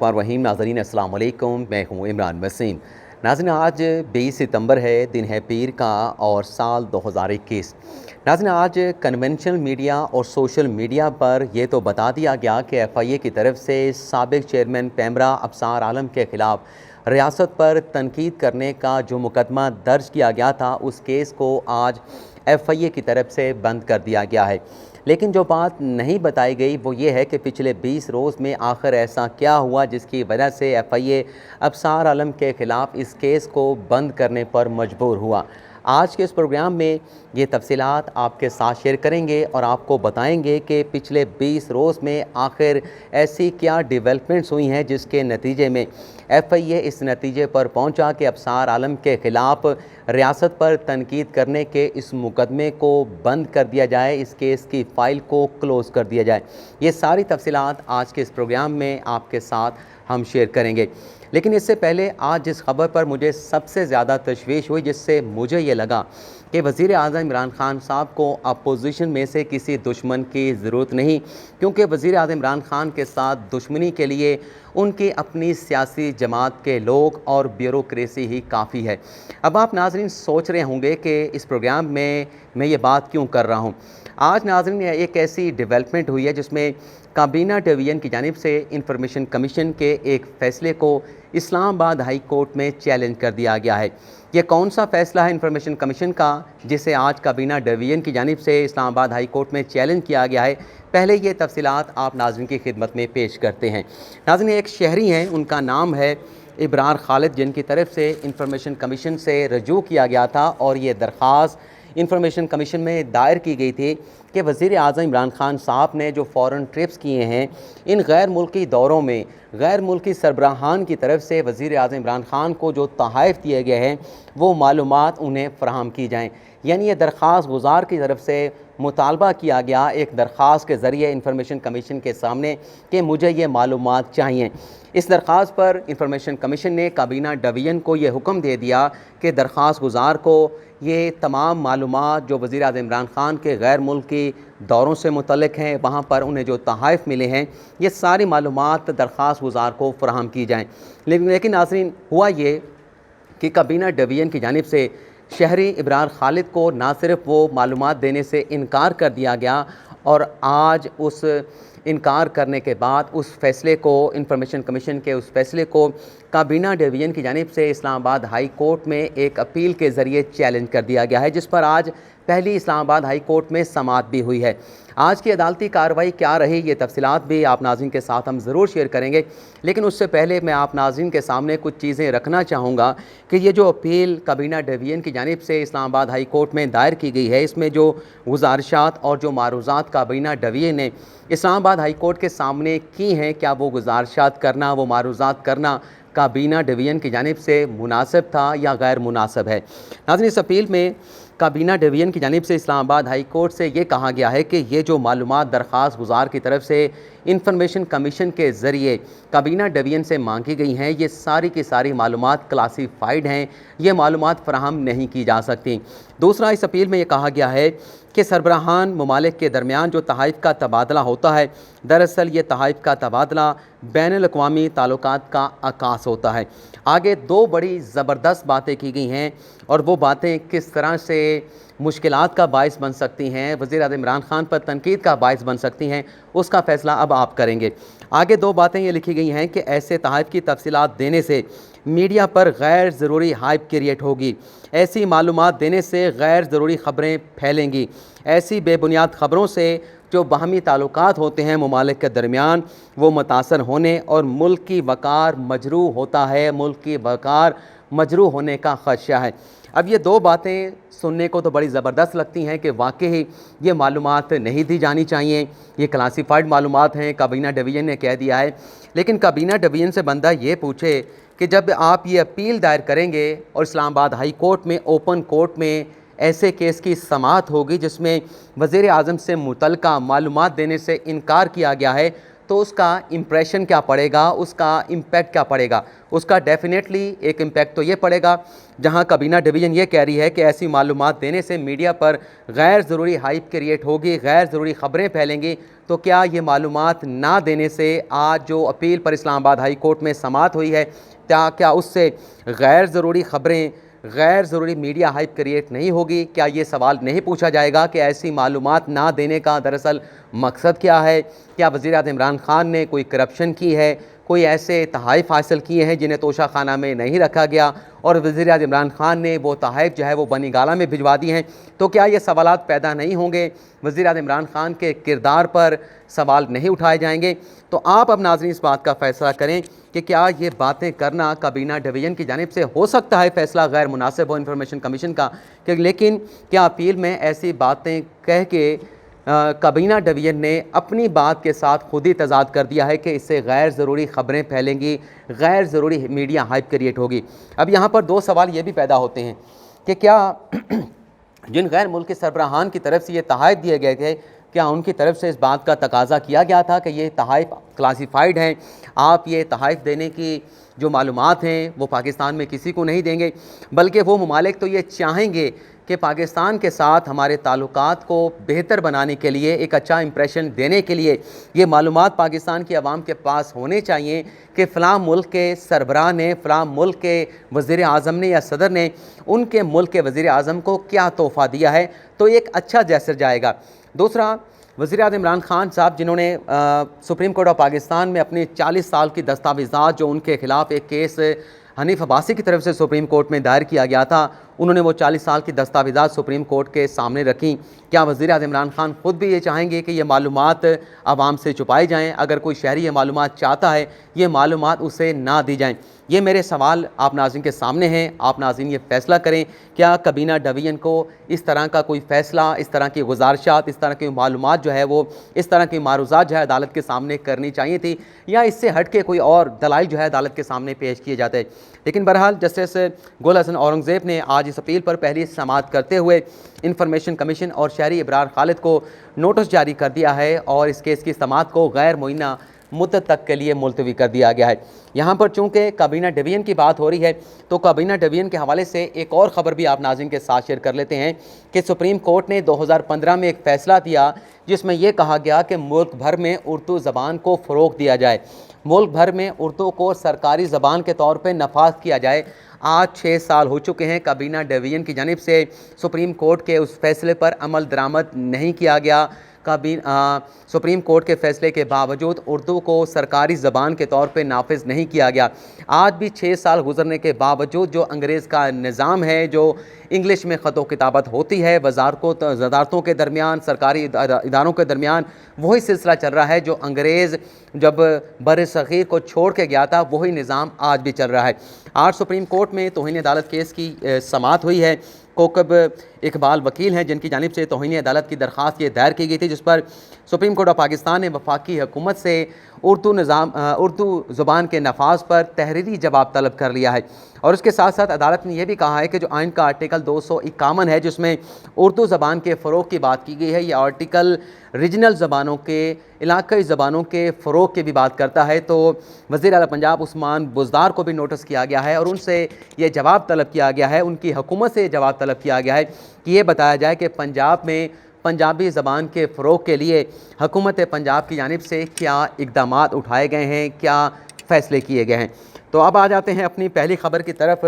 रहीम नाज़रीन अस्सलाम वालेकुम, मैं हूँ इमरान वसीम। नाज़रीन आज 20 सितंबर है, दिन है पीर का और साल 2021। नाज़रीन आज कन्वेंशनल मीडिया और सोशल मीडिया पर यह तो बता दिया गया कि FIA की तरफ से साबिक चेयरमैन पैमरा अफसार आलम के ख़िलाफ़ रियासत पर तनकीद करने का जो मुकदमा दर्ज किया गया था, उस केस को आज FIA की तरफ से बंद कर दिया गया है। लेकिन जो बात नहीं बताई गई वो ये है कि पिछले 20 रोज़ में आखिर ऐसा क्या हुआ जिसकी वजह से FIA अफसार आलम के ख़िलाफ़ इस केस को बंद करने पर मजबूर हुआ। आज के इस प्रोग्राम में ये तफसीलात आपके साथ शेयर करेंगे और आपको बताएंगे कि पिछले 20 रोज़ में आखिर ऐसी क्या डेवलपमेंट्स हुई हैं जिसके नतीजे में FIA इस नतीजे पर पहुंचा कि अफसार आलम के ख़िलाफ़ रियासत पर तनकीद करने के इस मुकदमे को बंद कर दिया जाए, इस केस की फ़ाइल को क्लोज़ कर दिया जाए। ये सारी तफसीलात आज के इस प्रोग्राम में आपके साथ हम शेयर करेंगे। लेकिन इससे पहले आज जिस खबर पर मुझे सबसे ज़्यादा तशवीश हुई, जिससे मुझे ये लगा कि वज़ीर आज़म इमरान खान साहब को अपोजिशन में से किसी दुश्मन की ज़रूरत नहीं, क्योंकि वज़ीर आज़म इमरान खान के साथ दुश्मनी के लिए उनकी अपनी सियासी जमात के लोग और ब्यूरोक्रेसी ही काफ़ी है। अब आप नाज़रीन सोच रहे होंगे कि इस प्रोग्राम में मैं ये बात क्यों कर रहा हूँ। आज नाज़रीन एक ऐसी डेवलपमेंट हुई है जिसमें काबीना डिवीज़न की जानिब से इंफॉर्मेशन कमीशन के एक फ़ैसले को इस्लामाबाद हाई कोर्ट में चैलेंज कर दिया गया है। ये कौन सा फ़ैसला है इंफॉर्मेशन कमीशन का जिसे आज काबीना डिवीज़न की जानिब से इस्लामाबाद हाई कोर्ट में चैलेंज किया गया है, पहले ये तफसीलात आप नाज़रीन की खिदमत में पेश करते हैं। नाज़रीन एक शहरी हैं, उनका नाम है इब्रार खालिद, जिनकी तरफ से इंफॉर्मेशन कमीशन से रजू किया गया था और ये दरख्वास्त इंफॉर्मेशन कमीशन में दायर की गई थी कि वज़ीर आज़म इमरान खान साहब ने जो फ़ॉरेन ट्रिप्स किए हैं, इन गैर मुल्की दौरों में गैर मुल्की सरबराहान की तरफ से वज़ीर आज़म इमरान खान को जो तोहफ़े दिए गए हैं वो मालूमात उन्हें फ़राहम की जाएँ। यानी ये दरख्वास्त गुज़ार की तरफ से मुतालबा किया गया एक दरख्वास्त के ज़रिए इंफॉर्मेशन कमीशन के सामने कि मुझे ये मालूमात चाहिए। इस दरख्वास्त पर इंफॉर्मेशन कमीशन ने काबीना डिवीज़न को ये हुक्म दे दिया कि दरख्वास्त गुज़ार को ये तमाम मालूमात जो वज़ीर आज़म इमरान खान के गैर मुल्की दौरों से मुतल्लिक़ हैं, वहाँ पर उन्हें जो तोहफ़े मिले हैं, ये सारी मालूमात दरख्वास्त गुज़ार को फ़राहम की जाएँ। लेकिन नाज़रीन हुआ ये कि काबीना डिवीज़न की जानिब से शहरी इब्रार खालिद को ना सिर्फ वो मालूमात देने से इनकार कर दिया गया और आज उस इनकार करने के बाद उस फ़ैसले को इंफॉर्मेशन कमीशन के उस फ़ैसले को काबीना डिवीज़न की जानिब से इस्लामाबाद हाई कोर्ट में एक अपील के ज़रिए चैलेंज कर दिया गया है, जिस पर आज पहली इस्लामाबाद हाई कोर्ट में समाअत भी हुई है। आज की अदालती कार्रवाई क्या रही, ये तफसीलात भी आप नाज़रीन के साथ हम ज़रूर शेयर करेंगे। लेकिन उससे पहले मैं आप नाज़रीन के सामने कुछ चीज़ें रखना चाहूँगा कि ये जो अपील काबीना डिवीज़न की जानिब से इस्लामाबाद हाई कोर्ट में दायर की गई है, इसमें जो गुज़ारिशात और जो मारूज़ात काबीना डिवीज़न ने इस्लामाबाद हाई कोर्ट के सामने की हैं, क्या वो गुज़ारिशात करना, वो मारूज़ात करना काबीना डिवीज़न की जानिब से मुनासिब था या गैर मुनासिब है। नाज़रीन इस अपील में काबीना डिवीज़न की जानिब से इस्लामाबाद हाई कोर्ट से ये कहा गया है कि ये जो मालूमात दरख्वास्त गुज़ार की तरफ से इंफॉर्मेशन कमीशन के ज़रिए काबीना डिवीज़न से मांगी गई हैं, ये सारी की सारी मालूमात क्लासीफाइड हैं, ये मालूमात फ़राहम नहीं की जा सकती। दूसरा, इस अपील में ये कहा गया है कि सरबराहान ममालिक के दरमियान जो तहाइफ़ का तबादला होता है, दरअसल ये तहाइफ़ का तबादला बैनुल-अक़वामी ताल्लुकात का अक्कास होता है। आगे दो बड़ी ज़बरदस्त बातें की गई हैं और वो बातें किस तरह से मुश्किलात का बाइस बन सकती हैं, वज़ीर आज़म इमरान खान पर तनकीद का बाइस बन सकती हैं, उसका फ़ैसला अब आप करेंगे। आगे दो बातें ये लिखी गई हैं कि ऐसे तहाइफ़ की तफसीलात देने से मीडिया पर गैर ज़रूरी हाइप क्रिएट होगी, ऐसी मालूमात देने से गैर ज़रूरी ख़बरें फैलेंगी, ऐसी बेबुनियाद ख़बरों से जो बाहमी ताल्लुकात होते हैं ममालिक के दरमियान वो मुतासर होने और मुल्क की वक़ार मजरूह होता है, मुल्क की वक़ार मजरूह होने का ख़दशा है। अब ये दो बातें सुनने को तो बड़ी ज़बरदस्त लगती हैं कि वाकई ये मालूमात नहीं दी जानी चाहिए, ये क्लासीफाइड मालूमात हैं, काबीना डिवीज़न ने कह दिया है। लेकिन काबीना डिवीज़न से बंदा ये पूछे कि जब आप ये अपील दायर करेंगे और इस्लामाबाद हाई कोर्ट में ओपन कोर्ट में ऐसे केस की समाअत होगी जिसमें वज़ीर आज़म से मुतल्लिक़ा मालूमात देने से इनकार किया गया है, तो उसका इम्प्रेशन क्या पड़ेगा, उसका इम्पैक्ट क्या पड़ेगा। उसका डेफिनेटली एक इम्पैक्ट तो ये पड़ेगा जहां काबीना डिवीज़न ये कह रही है कि ऐसी मालूमात देने से मीडिया पर गैर ज़रूरी हाइप क्रिएट होगी, गैर ज़रूरी ख़बरें फैलेंगी। तो क्या ये मालूमात ना देने से आज जो अपील पर इस्लामाबाद हाई कोर्ट में समाअत हुई है, क्या उससे गैर ज़रूरी ख़बरें, गैर ज़रूरी मीडिया हाइप क्रिएट नहीं होगी? क्या ये सवाल नहीं पूछा जाएगा कि ऐसी मालूमात ना देने का दरअसल मकसद क्या है? क्या वज़ीर-ए-आज़म इमरान खान ने कोई करप्शन की है, कोई ऐसे तहाइफ हासिल किए हैं जिन्हें तोशा खाना में नहीं रखा गया और वज़ीर-ए-आज़म इमरान खान ने वो तहाइफ जो है वो बनी गाला में भिजवा दी हैं? तो क्या ये सवालात पैदा नहीं होंगे? वज़ीर-ए-आज़म इमरान खान के किरदार पर सवाल नहीं उठाए जाएंगे? तो आप अब नाज़रीन इस बात का फ़ैसला करें कि क्या ये बातें करना काबीना डिवीज़न की जानिब से हो सकता है फ़ैसला गैर मुनासिब हो इंफॉर्मेशन कमीशन का, कि लेकिन क्या अपील में ऐसी बातें कह के काबीना डिवीज़न ने अपनी बात के साथ खुद ही तज़ाद कर दिया है कि इससे गैर ज़रूरी ख़बरें फैलेंगी, गैर ज़रूरी मीडिया हाइप क्रिएट होगी। अब यहाँ पर दो सवाल ये भी पैदा होते हैं कि क्या जिन गैर मुल्की सरबराहान की तरफ से ये तहाइफ दिए गए थे, क्या उनकी तरफ से इस बात का तकाजा किया गया था कि ये तहाइफ क्लासिफाइड हैं, आप ये तहाइफ देने की जो मालूमात हैं वो पाकिस्तान में किसी को नहीं देंगे, बल्कि वो ममालिक तो ये चाहेंगे कि पाकिस्तान के साथ हमारे ताल्लुकात को बेहतर बनाने के लिए, एक अच्छा इंप्रेशन देने के लिए ये मालूमात पाकिस्तान की आवाम के पास होने चाहिए कि फ़लाँ मुल्क के सरबराह ने, फ़लाँ मुल्क के वज़ीर आज़म ने या सदर ने उनके मुल्क के वज़ीर आज़म को क्या तोहफ़ा दिया है, तो एक अच्छा जैसर जाएगा। दूसरा, वज़ीर-ए-आज़म इमरान खान साहब जिन्होंने सुप्रीम कोर्ट ऑफ पाकिस्तान में अपने 40 साल की दस्तावेज़ात जो उनके ख़िलाफ़ एक केस हनीफ अब्बासी की तरफ से सुप्रीम कोर्ट में दायर किया गया था, उन्होंने वो 40 साल की दस्तावेज़ात सुप्रीम कोर्ट के सामने रखी। क्या वज़ीर-ए-आज़म इमरान खान ख़ुद भी ये चाहेंगे कि ये मालूमात आवाम से छुपाई जाएँ? अगर कोई शहरी ये मालूमात चाहता है, ये मालूमात उसे ना दी जाएँ। ये मेरे सवाल आप नाज़रीन के सामने हैं। आप नाज़रीन ये फ़ैसला करें, क्या काबीना डिवीज़न को इस तरह का कोई फ़ैसला, इस तरह की गुज़ारिशात, इस तरह की मालूमात जो है वो, इस तरह की मारूज़ात जो है अदालत के सामने करनी चाहिए थी, या इससे हट के कोई और दलाइल जो है अदालत के सामने पेश किए जाते? लेकिन बहरहाल जस्टिस गुल हसन औरंगज़ेब ने आज इस अपील पर पहली समाअत करते हुए इंफॉर्मेशन कमीशन और शहरी इब्रार खालिद को नोटिस जारी कर दिया है और इस केस की समाअत को गैर मुइन्ना मुद्दत तक के लिए मुलतवी कर दिया गया है। यहाँ पर चूँकि काबीना डिवीज़न की बात हो रही है, तो काबीना डिवीज़न के हवाले से एक और ख़बर भी आप नाज़रीन के साथ शेयर कर लेते हैं कि सुप्रीम कोर्ट ने 2015 में एक फ़ैसला दिया जिसमें यह कहा गया कि मुल्क भर में उर्दू ज़बान को फ़रोग़ दिया जाए, मुल्क भर में उर्दू को सरकारी ज़बान के तौर पर नफाज किया जाए। आज 6 साल हो चुके हैं, काबीना डिवीज़न की जानिब से सुप्रीम कोर्ट के उस फैसले पर अमल दरामद नहीं किया गया। सुप्रीम कोर्ट के फ़ैसले के बावजूद उर्दू को सरकारी ज़बान के तौर पे नाफिज नहीं किया गया। आज भी 6 साल गुजरने के बावजूद जो अंग्रेज़ का निज़ाम है, जो इंग्लिश में ख़त व किताबत होती है वजारतों के दरमियान, सरकारी इदारों के दरमियान, वही सिलसिला चल रहा है जो अंग्रेज़ जब बर-ए-सग़ीर को छोड़ के गया था, वही निज़ाम आज भी चल रहा है। आज सुप्रीम कोर्ट में तौहीन अदालत केस की समाअत हुई है। कोकब इकबाल वकील हैं जिनकी जानिब से तौहीन अदालत की दरख्वास्त ये दायर की गई थी, जिस पर सुप्रीम कोर्ट ऑफ पाकिस्तान ने वफाकी हुकूमत से उर्दू ज़ुबान के नफाज पर तहरीरी जवाब तलब कर लिया है। और उसके साथ साथ अदालत ने यह भी कहा है कि जो आइन का आर्टिकल 251 है जिसमें उर्दू ज़बान के फ़रोग़ की बात की गई है, यह आर्टिकल रीजनल ज़बानों के, इलाक़ाई ज़बानों के फ़रोग़ की भी बात करता है। तो वज़ीर आला पंजाब उस्मान बुज़दार को भी नोटिस किया गया है और उनसे ये जवाब तलब किया गया है, उनकी हुकूमत से जवाब तलब किया गया है कि ये बताया जाए कि पंजाब में पंजाबी ज़बान के फ़रोग़ के लिए हुकूमत पंजाब की जानिब से क्या इक़दामात उठाए गए हैं, क्या फ़ैसले किए गए हैं। तो अब आ जाते हैं अपनी पहली ख़बर की तरफ,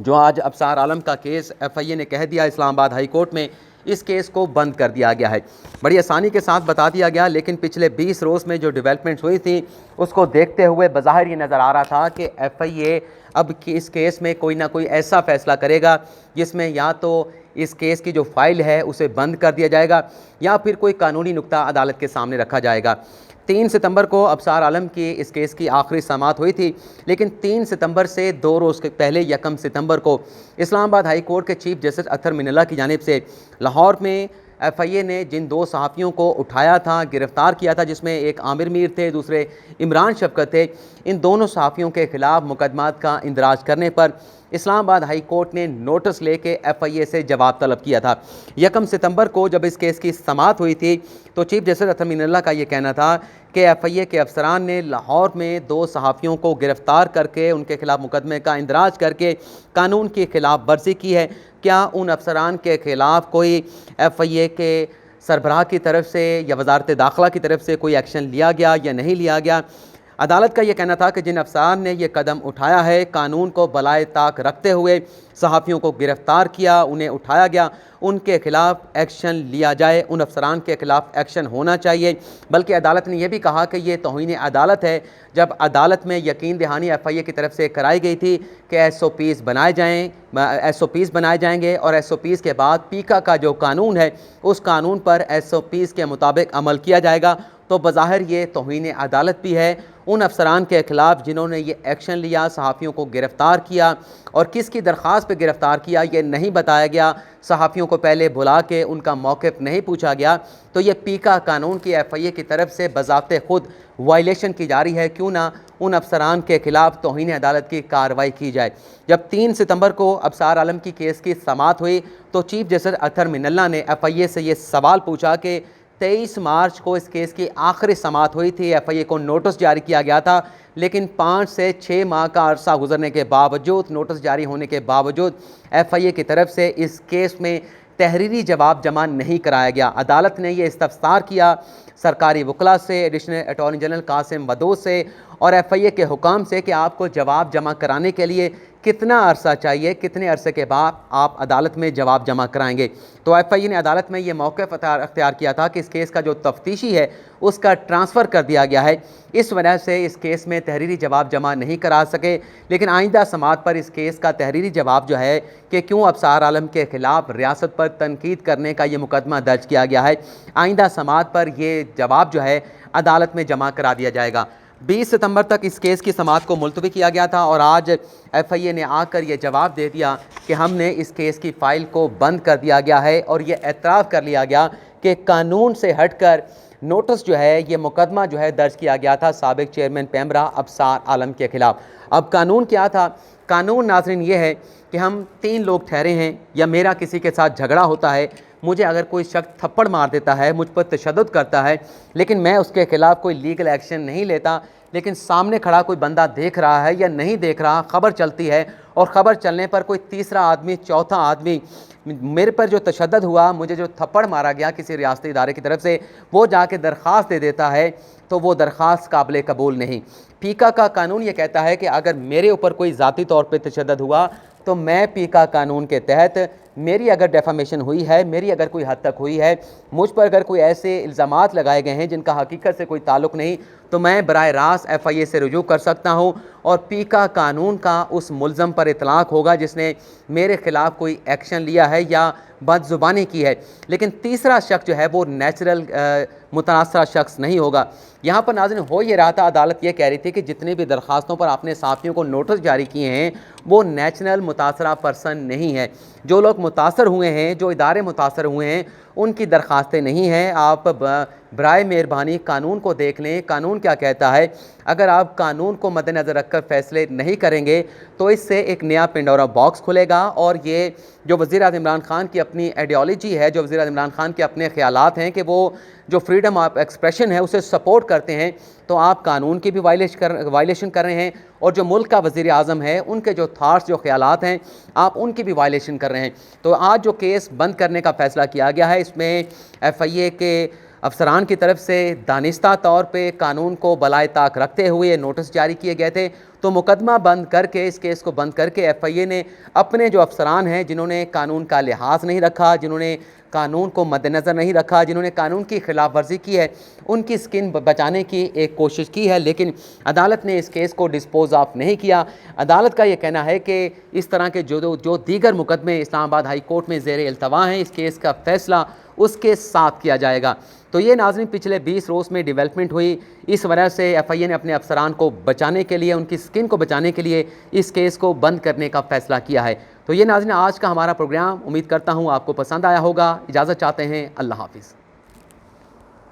जो आज अबसार आलम का केस FIA ने कह दिया इस्लामाबाद हाई कोर्ट में इस केस को बंद कर दिया गया है। बड़ी आसानी के साथ बता दिया गया, लेकिन पिछले 20 रोज़ में जो डेवलपमेंट्स हुई थी उसको देखते हुए बज़ाहिर ये नज़र आ रहा था कि FIA अब इस केस में कोई ना कोई ऐसा फ़ैसला करेगा जिसमें या तो इस केस की जो फ़ाइल है उसे बंद कर दिया जाएगा या फिर कोई कानूनी नुक्ता अदालत के सामने रखा जाएगा। 3 सितंबर को अबसार आलम की इस केस की आखिरी समाअत हुई थी, लेकिन 3 सितंबर से 2 रोज़ के पहले 1 सितंबर को इस्लामाबाद हाई कोर्ट के चीफ जस्टिस अतर मिनल्ला की जानिब से लाहौर में FIA ने जिन 2 सहाफ़ियों को उठाया था, गिरफ़्तार किया था, जिसमें एक आमिर मीर थे, दूसरे इमरान शफ़क़त थे, इन दोनों सहाफ़ियों के ख़िलाफ़ मुकदमात का इंदराज करने पर इस्लामाबाद हाई कोर्ट ने नोटिस लेके FIA से जवाब तलब किया था। 1 सितंबर को जब इस केस की समाअत हुई थी तो चीफ जस्टिस अतर मीनल्लाह का ये कहना था कि FIA के अफसरान ने लाहौर में 2 सहाफ़ियों को गिरफ्तार करके उनके खिलाफ मुकदमे का इंदराज करके कानून की खिलाफ वर्जी की है। क्या उन अफसरान के खिलाफ कोई FIA के सरबराह की तरफ से या वजारत दाखिला की तरफ से कोई एक्शन लिया गया या नहीं लिया गया? अदालत का यह कहना था कि जिन अफसरान ने यह कदम उठाया है, कानून को बलाए ताक रखते हुए सहाफ़ियों को गिरफ्तार किया, उन्हें उठाया गया, उनके खिलाफ एक्शन लिया जाए, उन अफसरान के खिलाफ एक्शन होना चाहिए। बल्कि अदालत ने यह भी कहा कि यह तौहीन अदालत है। जब अदालत में यकीन दहानी FIA की तरफ से कराई गई थी कि SOPs बनाए जाएंगे और SOPs के बाद पीका का जो कानून है उस कानून पर SOPs के मुताबिक अमल किया जाएगा, तो बज़ाहिर ये तौहीन अदालत भी है उन अफसरान के ख़िलाफ़ जिन्होंने ये एक्शन लिया, सहाफ़ियों को गिरफ़्तार किया और किसकी दरख्वास्त पे गिरफ़्तार किया ये नहीं बताया गया, सहाफ़ियों को पहले बुला के उनका मौक़िफ़ नहीं पूछा गया, तो ये पीका कानून की FIA की तरफ से बज़ाते ख़ुद वायलेशन की जा रही है। क्यों ना उन अफसरान के ख़िलाफ़ तौहीन अदालत की कार्रवाई की जाए। जब 3 सितंबर को अबसार आलम की केस की समाअत हुई तो चीफ जस्टिस अतर मीनल्लाह ने FIA से ये सवाल पूछा कि 23 मार्च को इस केस की आखिरी समाअत हुई थी, FIA को नोटिस जारी किया गया था, लेकिन 5 से 6 माह का अरसा गुजरने के बावजूद, नोटिस जारी होने के बावजूद FIA की तरफ से इस केस में तहरीरी जवाब जमा नहीं कराया गया। अदालत ने यह इस्तफसार किया सरकारी वकला से, एडिशनल अटॉर्नी जनरल कासिम बदोश से और FIA के हुकाम से कि आपको जवाब जमा कराने के लिए कितना अरसा चाहिए, कितने अरसे के बाद आप अदालत में जवाब जमा कराएंगे। तो FIA ने अदालत में ये मौक़िफ़ अख्तियार किया था कि इस केस का जो तफ्तीशी है उसका ट्रांसफ़र कर दिया गया है, इस वजह से इस केस में तहरीरी जवाब जमा नहीं करा सके। लेकिन आइंदा समाअत पर इस केस का तहरीरी जवाब जो है कि क्यों अबसार आलम के ख़िलाफ़ रियासत पर तनकीद करने का ये मुकदमा दर्ज किया गया है, आइंदा समाअत पर ये जवाब जो है अदालत में जमा करा दिया जाएगा। 20 सितंबर तक इस केस की समाअत को मुलतवी किया गया था और आज FIA ने आकर यह जवाब दे दिया कि हमने इस केस की फ़ाइल को बंद कर दिया गया है और ये एतराफ़ कर लिया गया कि कानून से हटकर नोटिस जो है, ये मुकदमा जो है दर्ज किया गया था साबिक चेयरमैन पैमरा अबसार आलम के ख़िलाफ़। अब कानून क्या था? कानून नाज़रीन ये है कि हम 3 लोग ठहरे हैं या मेरा किसी के साथ झगड़ा होता है, मुझे अगर कोई शख्स थप्पड़ मार देता है, मुझ पर तशद्दुद करता है, लेकिन मैं उसके ख़िलाफ़ कोई लीगल एक्शन नहीं लेता, लेकिन सामने खड़ा कोई बंदा देख रहा है या नहीं देख रहा, ख़बर चलती है और ख़बर चलने पर कोई तीसरा आदमी, चौथा आदमी मेरे पर जो तशद्दुद हुआ, मुझे जो थप्पड़ मारा गया किसी रियासती इदारे की तरफ से, वो जाके दरख्वास्त दे देता है, तो वो दरख्वास्त काबिल कबूल नहीं। पीका का कानून ये कहता है कि अगर मेरे ऊपर कोई ज़ाती तौर पर तशद्दुद हुआ तो मैं पीका कानून के तहत मेरी अगर डेफामेशन हुई है, मेरी अगर कोई हद तक हुई है, मुझ पर अगर कोई ऐसे इल्ज़ामात लगाए गए हैं जिनका हकीकत से कोई ताल्लुक़ नहीं, तो मैं बराह रास्त FIA से रुजू कर सकता हूँ और पीका कानून का उस मुल्ज़म पर इतलाक़ होगा जिसने मेरे ख़िलाफ़ कोई एक्शन लिया है या बदज़ुबानी की है। लेकिन तीसरा शख्स जो है वो नेचुरल मुतासरा शख्स नहीं होगा। यहाँ पर नाज़रीन हो ये रहा था, अदालत ये कह रही थी कि जितनी भी दरख्वास्तों पर आपने साफ़ियों को नोटिस जारी किए हैं वो नेचुरल मुतासरा पर्सन नहीं है। जो लोग मुतासर हुए हैं, जो इदारे मुतासर हुए हैं, उनकी दरख्वास्तें नहीं हैं। आप बराए मेहरबानी कानून को देख लें, कानून क्या कहता है। अगर आप कानून को मद्देनज़र रखकर फ़ैसले नहीं करेंगे तो इससे एक नया पेंडोरा बॉक्स खुलेगा और ये जो वज़ीर-ए-आज़म इमरान खान की अपनी आइडियोलॉजी है, जो वज़ीर-ए-आज़म इमरान खान के अपने ख़यालात हैं कि वो जो फ्रीडम ऑफ एक्सप्रेशन है उसे सपोर्ट करते हैं, तो आप कानून की भी वायलेशन कर रहे हैं और जो मुल्क का वज़ीर आज़म है उनके जो थाट्स, जो ख़यालात हैं, आप उनकी भी वायलेशन कर रहे हैं। तो आज जो केस बंद करने का फ़ैसला किया गया है, इसमें FIA के अफसरान की तरफ से दानिस्ता तौर पे कानून को बलाए ताक रखते हुए नोटिस जारी किए गए थे। तो मुकदमा बंद करके, इस केस को बंद करके FIA ने अपने जो अफसरान हैं जिन्होंने कानून का लिहाज नहीं रखा, जिन्होंने कानून को मद्देनज़र नहीं रखा, जिन्होंने कानून की खिलाफ वर्जी की है, उनकी स्किन बचाने की एक कोशिश की है, लेकिन अदालत ने इस केस को डिस्पोज ऑफ नहीं किया। अदालत का ये कहना है कि इस तरह के जो दीगर मुकदमे इस्लामाबाद हाई कोर्ट में ज़ेर इल्तवा हैं, इस केस का फ़ैसला उसके साथ किया जाएगा। तो ये नाज़रीन पिछले 20 रोज़ में डेवलपमेंट हुई। इस वजह से FIA ने अपने अफसरान को बचाने के लिए, उनकी स्किन को बचाने के लिए इस केस को बंद करने का फ़ैसला किया है। तो ये नाज़रीन आज का हमारा प्रोग्राम, उम्मीद करता हूँ आपको पसंद आया होगा। इजाज़त चाहते हैं, अल्लाह हाफ़िज़।